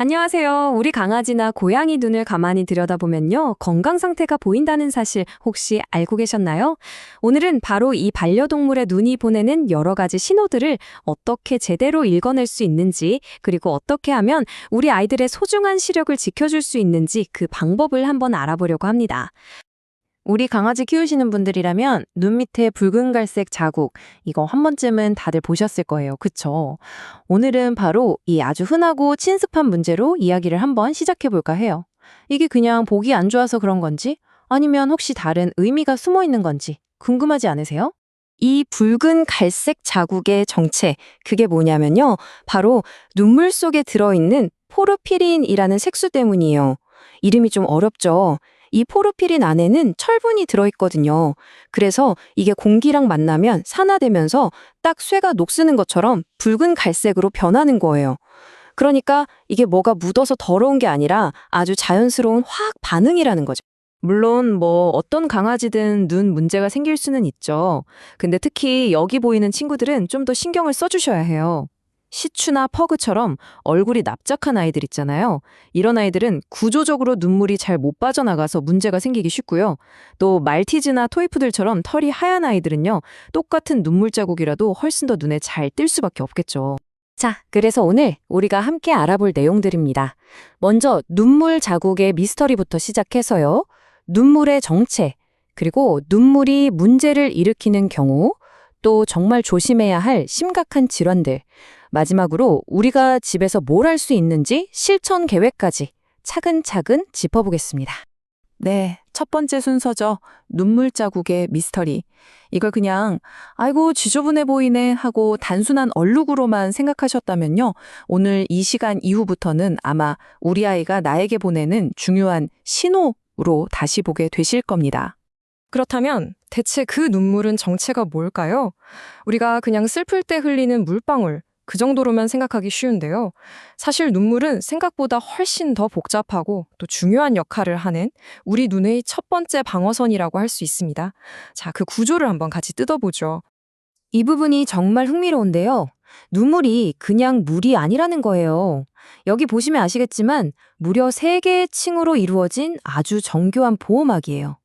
안녕하세요. 우리 강아지나 고양이 눈을 가만히 들여다보면요. 건강 상태가 보인다는 사실 혹시 알고 계셨나요? 오늘은 바로 이 반려동물의 눈이 보내는 여러 가지 신호들을 어떻게 제대로 읽어낼 수 있는지, 그리고 어떻게 하면 우리 아이들의 소중한 시력을 지켜줄 수 있는지 그 방법을 한번 알아보려고 합니다. 우리 강아지 키우시는 분들이라면 눈 밑에 붉은 갈색 자국, 이거 한 번쯤은 다들 보셨을 거예요. 그쵸? 오늘은 바로 이 아주 흔하고 친습한 문제로 이야기를 한번 시작해 볼까 해요. 이게 그냥 보기 안 좋아서 그런 건지, 아니면 혹시 다른 의미가 숨어 있는 건지 궁금하지 않으세요? 이 붉은 갈색 자국의 정체, 그게 뭐냐면요. 바로 눈물 속에 들어있는 포르피린이라는 색소 때문이에요. 이름이 좀 어렵죠? 이 포르피린 안에는 철분이 들어있거든요. 그래서 이게 공기랑 만나면 산화되면서 딱 쇠가 녹쓰는 것처럼 붉은 갈색으로 변하는 거예요. 그러니까 이게 뭐가 묻어서 더러운 게 아니라 아주 자연스러운 화학 반응이라는 거죠. 물론 어떤 강아지든 눈 문제가 생길 수는 있죠. 근데 특히 여기 보이는 친구들은 좀 더 신경을 써주셔야 해요. 시추나 퍼그처럼 얼굴이 납작한 아이들 있잖아요. 이런 아이들은 구조적으로 눈물이 잘 못 빠져나가서 문제가 생기기 쉽고요. 또 말티즈나 토이푸들처럼 털이 하얀 아이들은요. 똑같은 눈물 자국이라도 훨씬 더 눈에 잘 띌 수밖에 없겠죠. 자, 그래서 오늘 우리가 함께 알아볼 내용들입니다. 먼저 눈물 자국의 미스터리부터 시작해서요. 눈물의 정체, 그리고 눈물이 문제를 일으키는 경우, 또 정말 조심해야 할 심각한 질환들, 마지막으로 우리가 집에서 뭘 할 수 있는지 실천 계획까지 차근차근 짚어보겠습니다. 네, 첫 번째 순서죠. 눈물 자국의 미스터리. 이걸 그냥 아이고 지저분해 보이네 하고 단순한 얼룩으로만 생각하셨다면요. 오늘 이 시간 이후부터는 아마 우리 아이가 나에게 보내는 중요한 신호로 다시 보게 되실 겁니다. 그렇다면 대체 그 눈물은 정체가 뭘까요? 우리가 그냥 슬플 때 흘리는 물방울, 그 정도로만 생각하기 쉬운데요. 사실 눈물은 생각보다 훨씬 더 복잡하고 또 중요한 역할을 하는 우리 눈의 첫 번째 방어선이라고 할 수 있습니다. 자, 그 구조를 한번 같이 뜯어보죠. 이 부분이 정말 흥미로운데요. 눈물이 그냥 물이 아니라는 거예요. 여기 보시면 아시겠지만 무려 3개의 층으로 이루어진 아주 정교한 보호막이에요.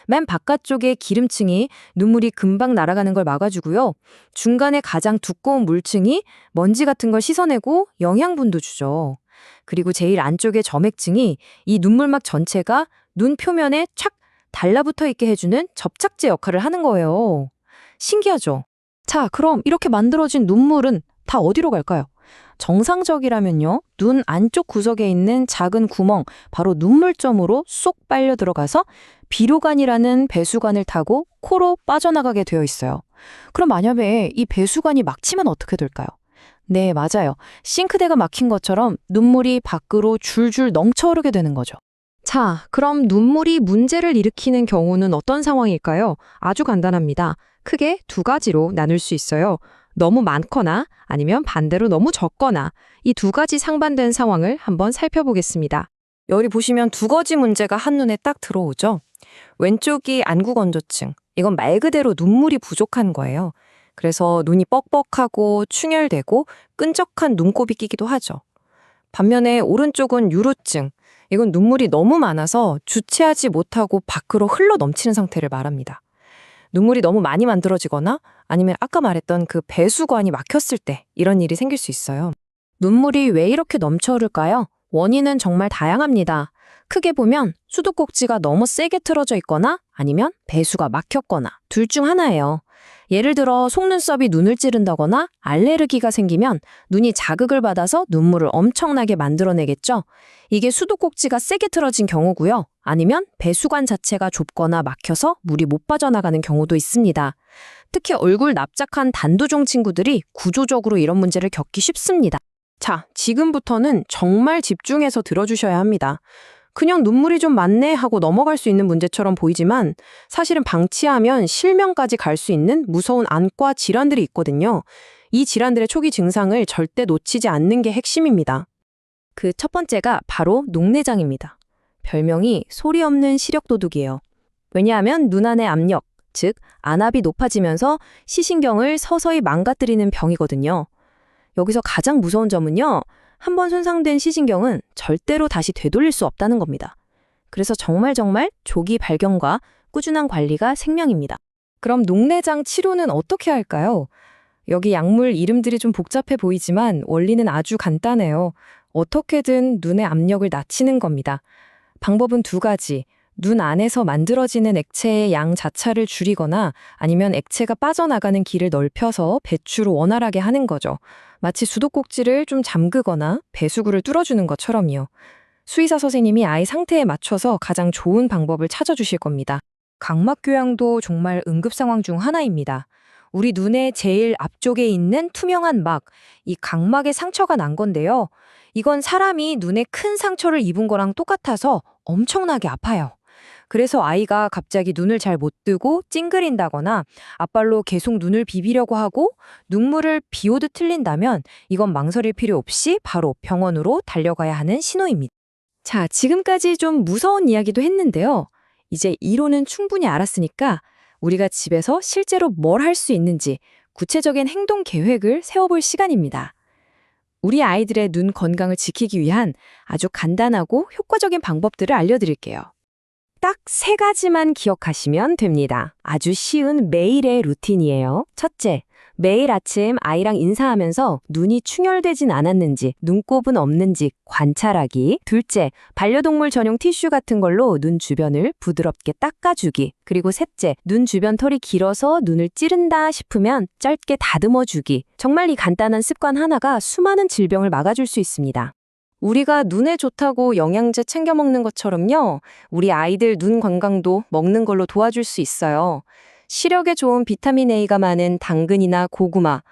맨 바깥쪽에 기름층이 눈물이 금방 날아가는 걸 막아주고요. 중간에 가장 두꺼운 물층이 먼지 같은 걸 씻어내고 영양분도 주죠. 그리고 제일 안쪽에 점액층이 이 눈물막 전체가 눈 표면에 착 달라붙어 있게 해주는 접착제 역할을 하는 거예요. 신기하죠? 자, 그럼 이렇게 만들어진 눈물은 다 어디로 갈까요? 정상적이라면요, 눈 안쪽 구석에 있는 작은 구멍, 바로 눈물점으로 쏙 빨려 들어가서 비료관이라는 배수관을 타고 코로 빠져나가게 되어 있어요. 그럼 만약에 이 배수관이 막히면 어떻게 될까요? 네, 맞아요. 싱크대가 막힌 것처럼 눈물이 밖으로 줄줄 넘쳐흐르게 되는 거죠. 자, 그럼 눈물이 문제를 일으키는 경우는 어떤 상황일까요? 아주 간단합니다. 크게 2가지로 나눌 수 있어요. 너무 많거나 아니면 반대로 너무 적거나 이 2가지 상반된 상황을 한번 살펴보겠습니다. 여기 보시면 2가지 문제가 한눈에 딱 들어오죠. 왼쪽이 안구건조증. 이건 말 그대로 눈물이 부족한 거예요. 그래서 눈이 뻑뻑하고 충혈되고 끈적한 눈곱이 끼기도 하죠. 반면에 오른쪽은 유로증. 이건 눈물이 너무 많아서 주체하지 못하고 밖으로 흘러 넘치는 상태를 말합니다. 눈물이 너무 많이 만들어지거나 아니면 아까 말했던 그 배수관이 막혔을 때 이런 일이 생길 수 있어요. 눈물이 왜 이렇게 넘쳐 흐를까요? 원인은 정말 다양합니다. 크게 보면 수도꼭지가 너무 세게 틀어져 있거나 아니면 배수가 막혔거나 둘 중 하나예요. 예를 들어 속눈썹이 눈을 찌른다거나 알레르기가 생기면 눈이 자극을 받아서 눈물을 엄청나게 만들어내겠죠. 이게 수도꼭지가 세게 틀어진 경우고요. 아니면 배수관 자체가 좁거나 막혀서 물이 못 빠져나가는 경우도 있습니다. 특히 얼굴 납작한 단두종 친구들이 구조적으로 이런 문제를 겪기 쉽습니다. 자, 지금부터는 정말 집중해서 들어주셔야 합니다. 그냥 눈물이 좀 많네 하고 넘어갈 수 있는 문제처럼 보이지만 사실은 방치하면 실명까지 갈 수 있는 무서운 안과 질환들이 있거든요. 이 질환들의 초기 증상을 절대 놓치지 않는 게 핵심입니다. 그 첫 번째가 바로 녹내장입니다. 별명이 소리 없는 시력도둑이에요. 왜냐하면 눈 안의 압력, 즉 안압이 높아지면서 시신경을 서서히 망가뜨리는 병이거든요. 여기서 가장 무서운 점은요. 한번 손상된 시신경은 절대로 다시 되돌릴 수 없다는 겁니다. 그래서 정말 조기 발견과 꾸준한 관리가 생명입니다. 그럼 녹내장 치료는 어떻게 할까요? 여기 약물 이름들이 좀 복잡해 보이지만 원리는 아주 간단해요. 어떻게든 눈의 압력을 낮추는 겁니다. 방법은 두 가지. 눈 안에서 만들어지는 액체의 양 자체를 줄이거나 아니면 액체가 빠져나가는 길을 넓혀서 배출을 원활하게 하는 거죠. 마치 수도꼭지를 좀 잠그거나 배수구를 뚫어주는 것처럼요. 수의사 선생님이 아이 상태에 맞춰서 가장 좋은 방법을 찾아주실 겁니다. 각막 교양도 정말 응급 상황 중 하나입니다. 우리 눈의 제일 앞쪽에 있는 투명한 막, 이 각막에 상처가 난 건데요. 이건 사람이 눈에 큰 상처를 입은 거랑 똑같아서 엄청나게 아파요. 그래서 아이가 갑자기 눈을 잘 못 뜨고 찡그린다거나 앞발로 계속 눈을 비비려고 하고 눈물을 비오듯 틀린다면 이건 망설일 필요 없이 바로 병원으로 달려가야 하는 신호입니다. 자, 지금까지 좀 무서운 이야기도 했는데요. 이제 이론은 충분히 알았으니까 우리가 집에서 실제로 뭘 할 수 있는지 구체적인 행동 계획을 세워볼 시간입니다. 우리 아이들의 눈 건강을 지키기 위한 아주 간단하고 효과적인 방법들을 알려드릴게요. 딱 3가지만 기억하시면 됩니다. 아주 쉬운 매일의 루틴이에요. 첫째, 매일 아침 아이랑 인사하면서 눈이 충혈되진 않았는지, 눈곱은 없는지 관찰하기. 둘째, 반려동물 전용 티슈 같은 걸로 눈 주변을 부드럽게 닦아주기. 그리고 셋째, 눈 주변 털이 길어서 눈을 찌른다 싶으면 짧게 다듬어주기. 정말 이 간단한 습관 하나가 수많은 질병을 막아줄 수 있습니다. 우리가 눈에 좋다고 영양제 챙겨 먹는 것처럼요. 우리 아이들 눈 건강도 먹는 걸로 도와줄 수 있어요. 시력에 좋은 비타민 A가 많은 당근이나 고구마,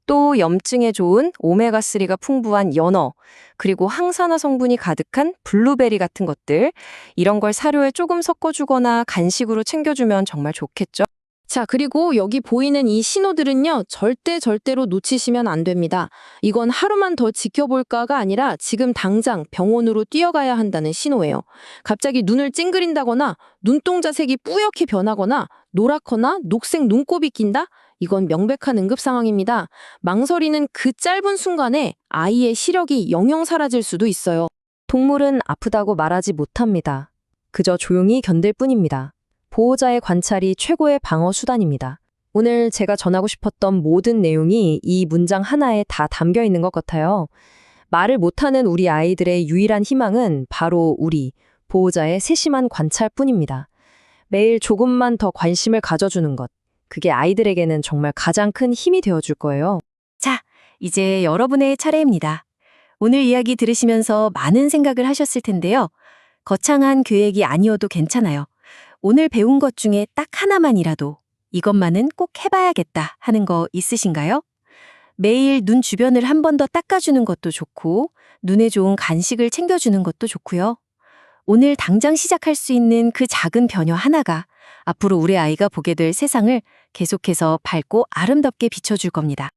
또 염증에 좋은 오메가3가 풍부한 연어, 그리고 항산화 성분이 가득한 블루베리 같은 것들, 이런 걸 사료에 조금 섞어주거나 간식으로 챙겨주면 정말 좋겠죠? 자, 그리고 여기 보이는 이 신호들은요, 절대로 놓치시면 안 됩니다. 이건 하루만 더 지켜볼까가 아니라 지금 당장 병원으로 뛰어가야 한다는 신호예요. 갑자기 눈을 찡그린다거나 눈동자 색이 뿌옇게 변하거나 노랗거나 녹색 눈곱이 낀다? 이건 명백한 응급 상황입니다. 망설이는 그 짧은 순간에 아이의 시력이 영영 사라질 수도 있어요. 동물은 아프다고 말하지 못합니다. 그저 조용히 견딜 뿐입니다. 보호자의 관찰이 최고의 방어 수단입니다. 오늘 제가 전하고 싶었던 모든 내용이 이 문장 하나에 다 담겨 있는 것 같아요. 말을 못하는 우리 아이들의 유일한 희망은 바로 우리, 보호자의 세심한 관찰뿐입니다. 매일 조금만 더 관심을 가져주는 것, 그게 아이들에게는 정말 가장 큰 힘이 되어줄 거예요. 자, 이제 여러분의 차례입니다. 오늘 이야기 들으시면서 많은 생각을 하셨을 텐데요. 거창한 계획이 아니어도 괜찮아요. 오늘 배운 것 중에 딱 하나만이라도 이것만은 꼭 해봐야겠다 하는 거 있으신가요? 매일 눈 주변을 한 번 더 닦아주는 것도 좋고 눈에 좋은 간식을 챙겨주는 것도 좋고요. 오늘 당장 시작할 수 있는 그 작은 변화 하나가 앞으로 우리 아이가 보게 될 세상을 계속해서 밝고 아름답게 비춰줄 겁니다.